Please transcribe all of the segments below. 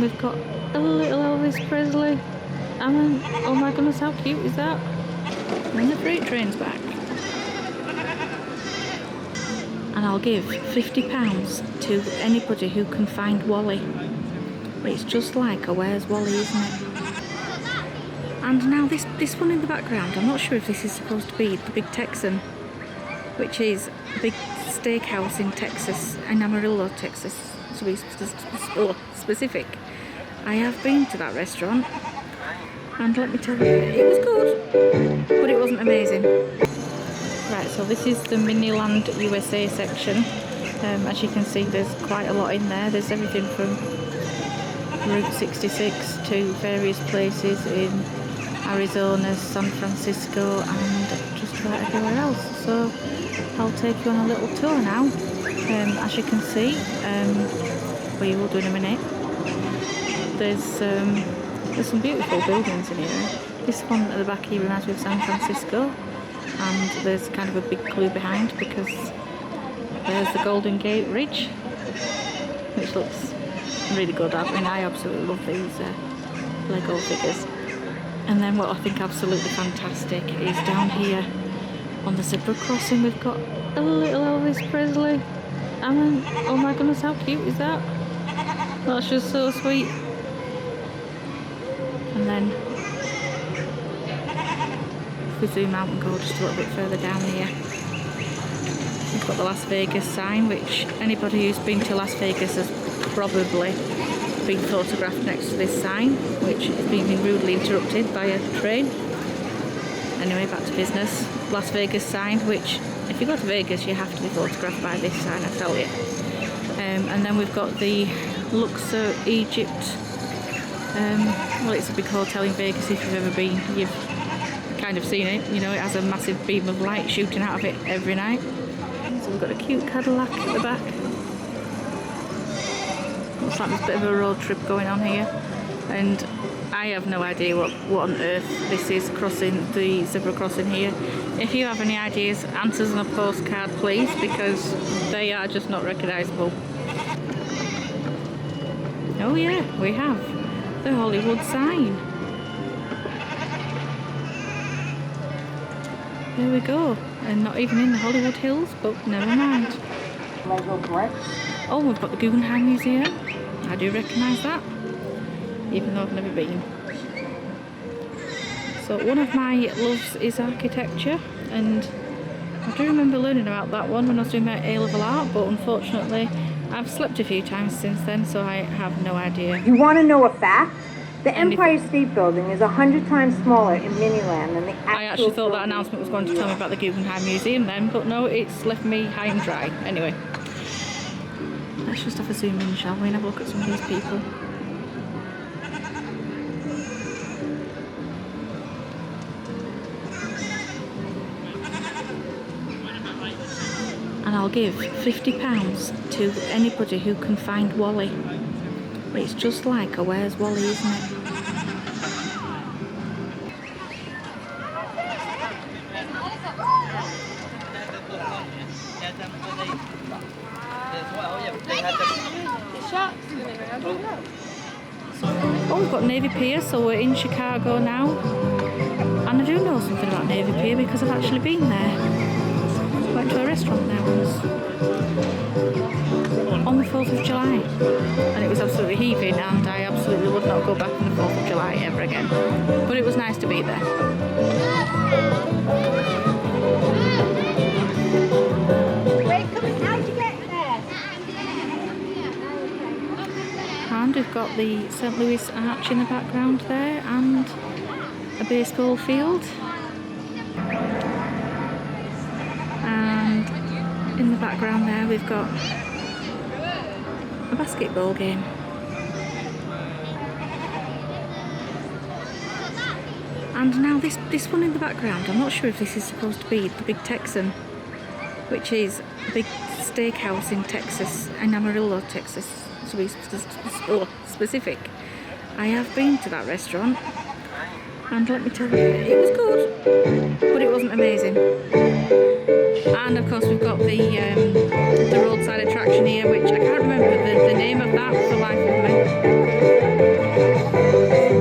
we've got a little Elvis Presley. Oh my goodness, how cute is that? And the freight train's back. And I'll give £50 to anybody who can find Wally. It's just like a Where's Wally, isn't it? And now this one in the background, I'm not sure if this is supposed to be the Big Texan, which is a big steakhouse in Texas, in Amarillo, Texas, to be specific. I have been to that restaurant, and let me tell you, it was good, but it wasn't amazing. Right, so this is the Miniland USA section. As you can see, there's quite a lot in there. There's everything from Route 66 to various places in Arizona, San Francisco, and just about everywhere else. So I'll take you on a little tour now. As you can see, we will do in a minute. There's some beautiful buildings in here. This one at the back here reminds me of San Francisco, and there's kind of a big clue behind because there's the Golden Gate Bridge, which looks really good. I mean, I absolutely love these Lego figures. And then what I think absolutely fantastic is down here on the zebra crossing, we've got a little Elvis Presley. Oh my goodness, how cute is that? That's just so sweet. And then if we zoom out and go just a little bit further down here, we've got the Las Vegas sign, which anybody who's been to Las Vegas has probably been photographed next to this sign, which is being rudely interrupted by a train. Anyway, back to business. Las Vegas sign, which if you go to Vegas you have to be photographed by this sign, I tell you. And then we've got the Luxor Egypt. Well, it's a big hotel in Vegas. If you've ever been, you've kind of seen it. You know, it has a massive beam of light shooting out of it every night. So we've got a cute Cadillac at the back. Looks like there's a bit of a road trip going on here, and I have no idea what on earth this is crossing the zebra crossing here. If you have any ideas, answers on a postcard please, because they are just not recognisable. Oh yeah, we have the Hollywood sign. There we go, and not even in the Hollywood Hills, but never mind. Lego bricks. Oh, we've got the Guggenheim Museum. I do recognise that, even though I've never been. So one of my loves is architecture, and I do remember learning about that one when I was doing my A-level art, but unfortunately I've slept a few times since then, so I have no idea. You want to know a fact? The Empire State Building is 100 times smaller in Miniland than the actual I actually thought that building. announcement was going to tell me about the Guggenheim Museum then, but no, it's left me high and dry. Anyway, let's just have a zoom in, shall we, and have a look at some of these people. And I'll give £50 to anybody who can find Wally. It's just like a Where's Wally, isn't it? Oh, we've got Navy Pier, so we're in Chicago now. And I do know something about Navy Pier because I've actually been there. Went to a restaurant there once on the 4th of July, and it was absolutely heaving, and I absolutely would not go back on the 4th of July ever again, but it was nice to be there. And we've got the St. Louis Arch in the background there, and a baseball field. In the background there we've got a basketball game. And now this one in the background, I'm not sure if this is supposed to be the Big Texan, which is a big steakhouse in Texas, in Amarillo, Texas, to be specific. I have been to that restaurant, And let me tell you, it was good, but it wasn't amazing. And of course we've got the roadside attraction here, which I can't remember the name of that for the life of me.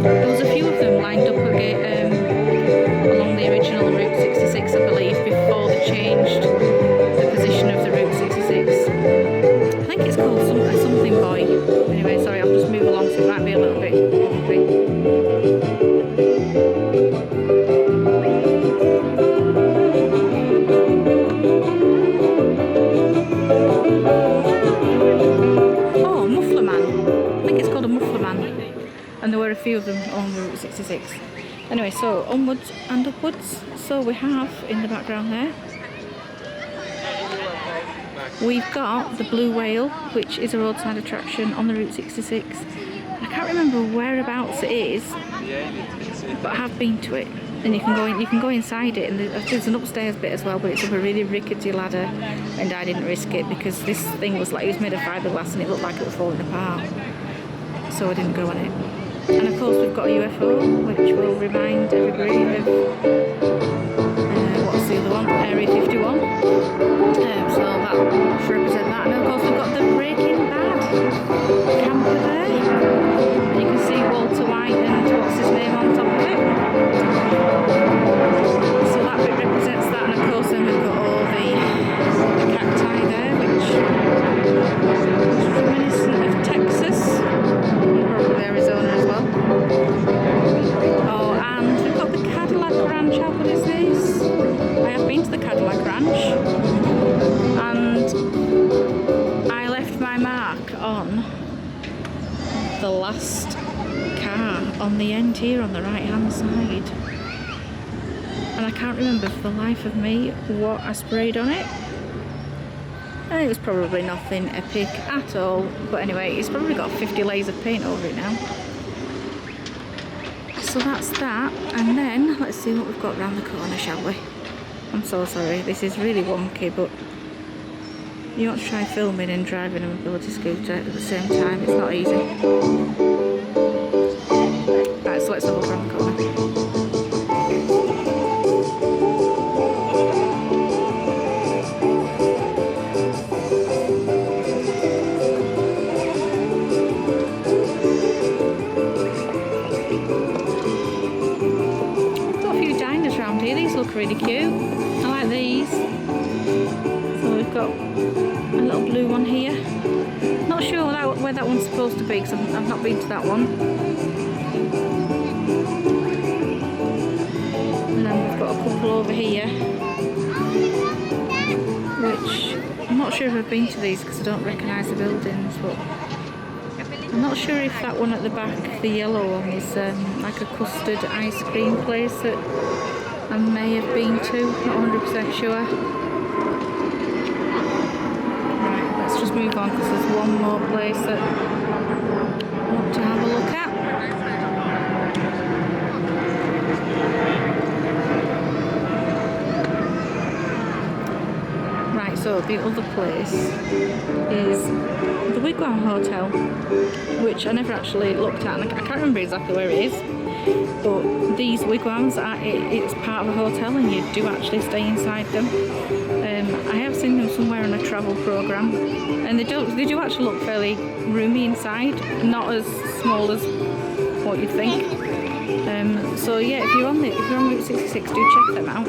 There was a few of them lined up along the original Route 66, I believe, before they changed the position of the Route 66. I think it's called something Boy. Anyway, sorry, I'll just move along so it might be a little bit bumpy. Oh, Muffler Man. I think it's called a Muffler Man. And there were a few of them on Route 66. Anyway, so onwards and upwards. So we have in the background there, we've got the Blue Whale, which is a roadside attraction on the Route 66. I can't remember whereabouts it is, but I have been to it. And you can go inside it, and there's an upstairs bit as well, but it's up a really rickety ladder, and I didn't risk it because this thing was like, it was made of fiberglass and it looked like it was falling apart, so I didn't go on it. And of course we've got a UFO, which will remind everybody of what's the other one? Area 51. So that should represent that. And of course we've got the Breaking Bad camper there. And you can see Walter White and what's his name on top of it. So that bit represents that, and of course then we've got all the cacti there, which is reminiscent of Texas, and probably Arizona as well. Oh, and we've got the Cadillac Ranch. How good is this? I have been to the Cadillac Ranch, and I left my mark on the last car on the end here on the right hand side, and I can't remember for the life of me what I sprayed on it, and it was probably nothing epic at all, but anyway, it's probably got 50 layers of paint over it now. So that's that, and then let's see what we've got round the corner, shall we? I'm so sorry, this is really wonky, but you want to try filming and driving a mobility scooter at the same time, it's not easy. Right, so let's have a look around the corner. Got a few diners around here, these look really cute. I like these. So we've got a little blue one here. Not sure where that one's supposed to be because I've not been to that one. And then we've got a couple over here, which I'm not sure if I've been to these because I don't recognise the buildings, but I'm not sure if that one at the back, the yellow one, is like a custard ice cream place that I may have been to, not 100% sure. Right, let's just move on because there's one more place that I want to have a look at. Right, so the other place is the Wigwam Hotel, which I never actually looked at, and I can't remember exactly where it is, but these wigwams it's part of a hotel and you do actually stay inside them. I have seen them somewhere on a travel program, and they do actually look fairly roomy inside, not as small as what you'd think. So yeah, if you're on Route 66, do check them out.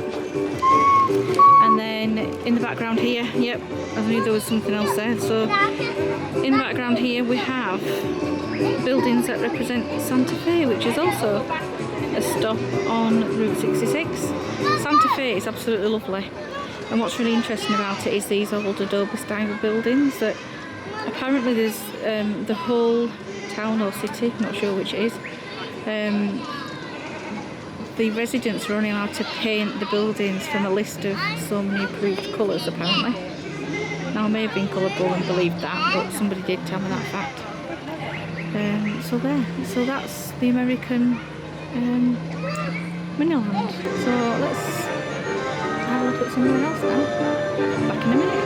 And then in the background here, yep, I knew there was something else there. So in the background here we have buildings that represent Santa Fe, which is also a stop on Route 66. Santa Fe is absolutely lovely, and what's really interesting about it is these old adobe style buildings that apparently there's the whole town or city, not sure which it is, the residents are only allowed to paint the buildings from a list of so many approved colours apparently. Now I may have been colourful and believed that, but somebody did tell me that fact. So that's the American Miniland. So let's have a look at somewhere else now. Back in a minute.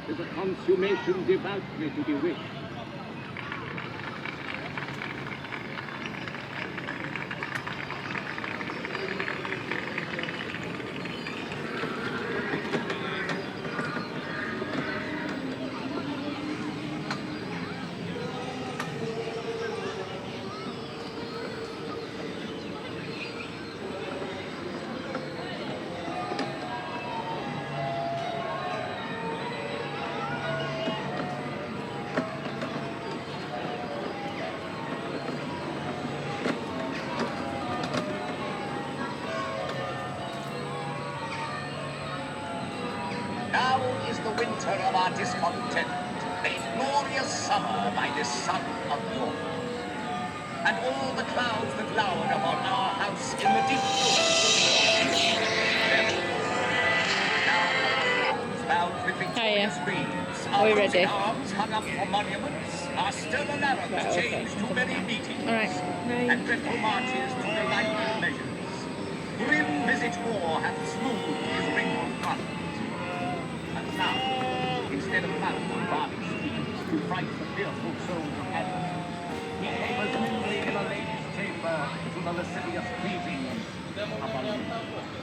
is a consummation devoutly to be wished. Now is the winter of our discontent, made glorious summer by this sun of yours. and all the clouds that lowered upon our house in the deep bound with victorious wreaths, Are we our ready? arms hung up for monuments, our stern arrows changed to merry meetings, Alright. and dreadful marches to delightful measures. Grim visage war hath smoothed his wrinkled front. And now, instead of loud and barbed steeds to fright the fearful souls of heaven, he labors only in a lady's chamber to the lascivious pleasing of a